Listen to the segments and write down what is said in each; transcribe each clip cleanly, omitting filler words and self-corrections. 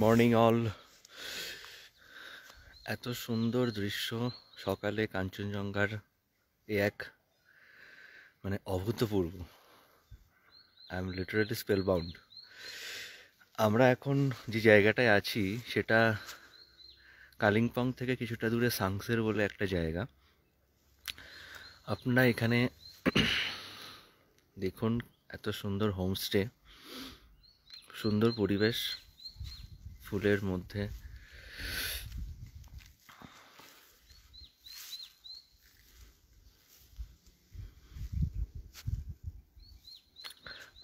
Morning all. এত সুন্দর দৃশ্য সকালে কাঞ্চনজঙ্ঘার এক অভূতপূর্ব। I am literally spell bound. আমরা এখন যে জায়গাটায় আছি সেটা কালিম্পং থেকে কিছুটা দূরে সাংসের বলে একটা জায়গা। আপনারা এখানে দেখুন, এত সুন্দর হোমস্টে, সুন্দর পরিবেশ, ফুলের মধ্যে।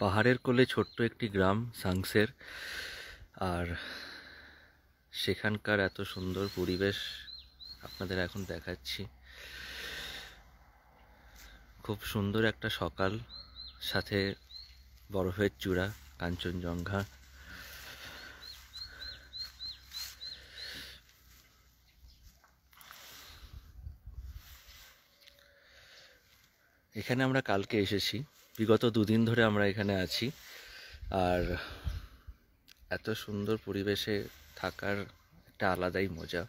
পাহাড়ের কোলে ছোট্ট একটি গ্রাম সাংসের, আর সেখানকার এত সুন্দর পরিবেশ আপনাদের এখন দেখাচ্ছি। খুব সুন্দর একটা সকাল, সাথে বরফের চূড়া, কাঞ্চনজঙ্ঘা। এখানে আমরা কালকে এসেছি, বিগত দুদিন ধরে আমরা এখানে আছি। আর এত সুন্দর পরিবেশে থাকার একটা আলাদাই মজা,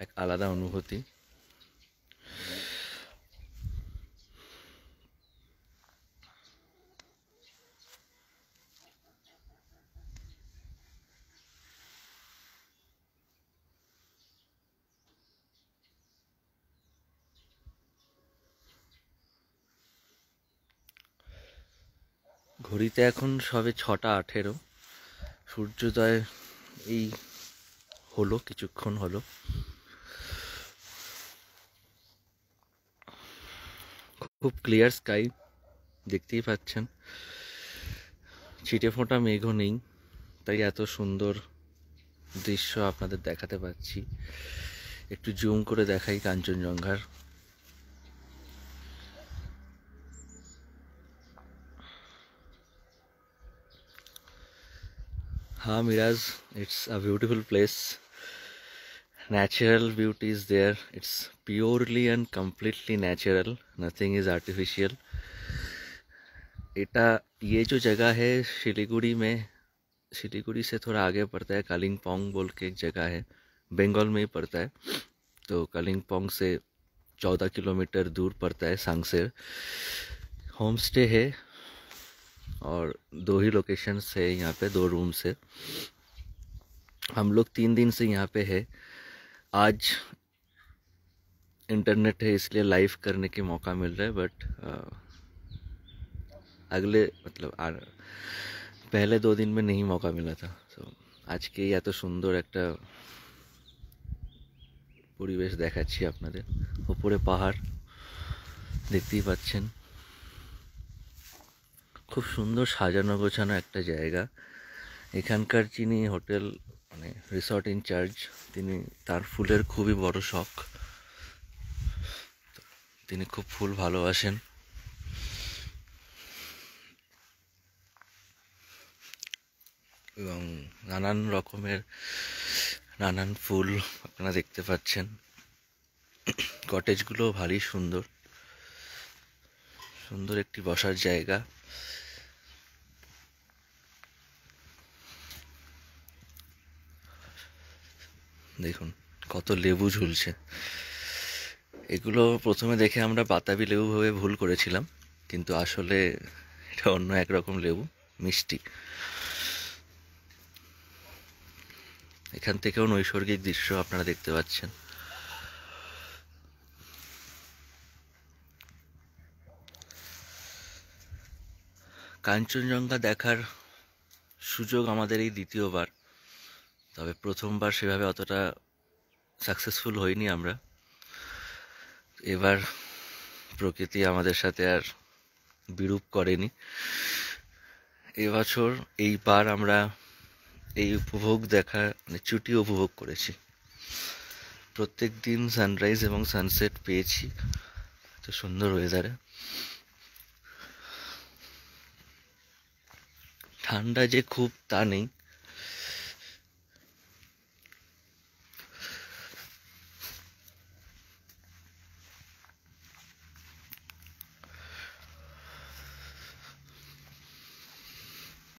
এক আলাদা অনুভূতি। ঘড়িতে এখন সবে 6টা 18। সূর্যোদয় এই হলো, কিছুক্ষণ হলো। খুব ক্লিয়ার স্কাই, দেখতেই পাচ্ছেন। ছিটে ফোঁটা মেঘও নেই, তাই এত সুন্দর দৃশ্য আপনাদের দেখাতে পাচ্ছি। একটু জুম করে দেখাই কাঞ্চনজঙ্ঘার। हाँ Miraj, it's a beautiful place. Natural beauty is there. It's purely and completely natural. Nothing is artificial. ये जो जगह है सिलीगुड़ी से थोड़ा आगे पड़ता है। कालिम्पोंग बोल के एक जगह है, बंगाल में ही पड़ता है। तो कालिम्पोंग से 14 किलोमीटर दूर पड़ता है सांगसेर। होम स्टे है और 2 ही लोकेशन है यहाँ पे, 2 रूम्स है। हम लोग 3 दिन से यहाँ पे है। आज इंटरनेट है इसलिए लाइव करने के मौका मिल रहा है, बट अगले पहले 2 दिन में नहीं मौका मिला था। तो आज के এত সুন্দর একটা পরিবেশ দেখাচ্ছি আপনাদের। উপরে পাহাড় দেখতেই পাচ্ছেন। খুব সুন্দর সাজানো গোছানো একটা জায়গা। এখানকার যিনি হোটেল রিসর্ট ইনচার্জ, তার ফুলের খুবই বড় শখ। তিনি খুব ফুল ভালোবাসেন। এবং নানান রকমের নানান ফুল আপনারা দেখতে পাচ্ছেন। কটেজগুলো ভারী সুন্দর, সুন্দর একটি বসার জায়গা। দেখুন কত লেবু ঝুলছে। এগুলো প্রথমে দেখে আমরা বাতাবি লেবু ভেবে ভুল করেছিলাম, কিন্তু আসলে এটা অন্য একরকম লেবু, মিষ্টি। এখান থেকেও নৈসর্গিক দৃশ্য আপনারা দেখতে পাচ্ছেন। কাঞ্চনজঙ্ঘা দেখার সুযোগ আমাদের এই দ্বিতীয়বার, তবে প্রথমবার সেভাবে অতটা সাকসেসফুল হইনি আমরা। এবার প্রকৃতি আমাদের সাথে আর বিরূপ করেনি। এবছর এইবার আমরা এই উপভোগ ছুটি উপভোগ করেছি। প্রত্যেক দিন সানরাইজ এবং সানসেট পেয়েছি এত সুন্দর ওয়েদারে। ঠান্ডা যে খুব তা নেই,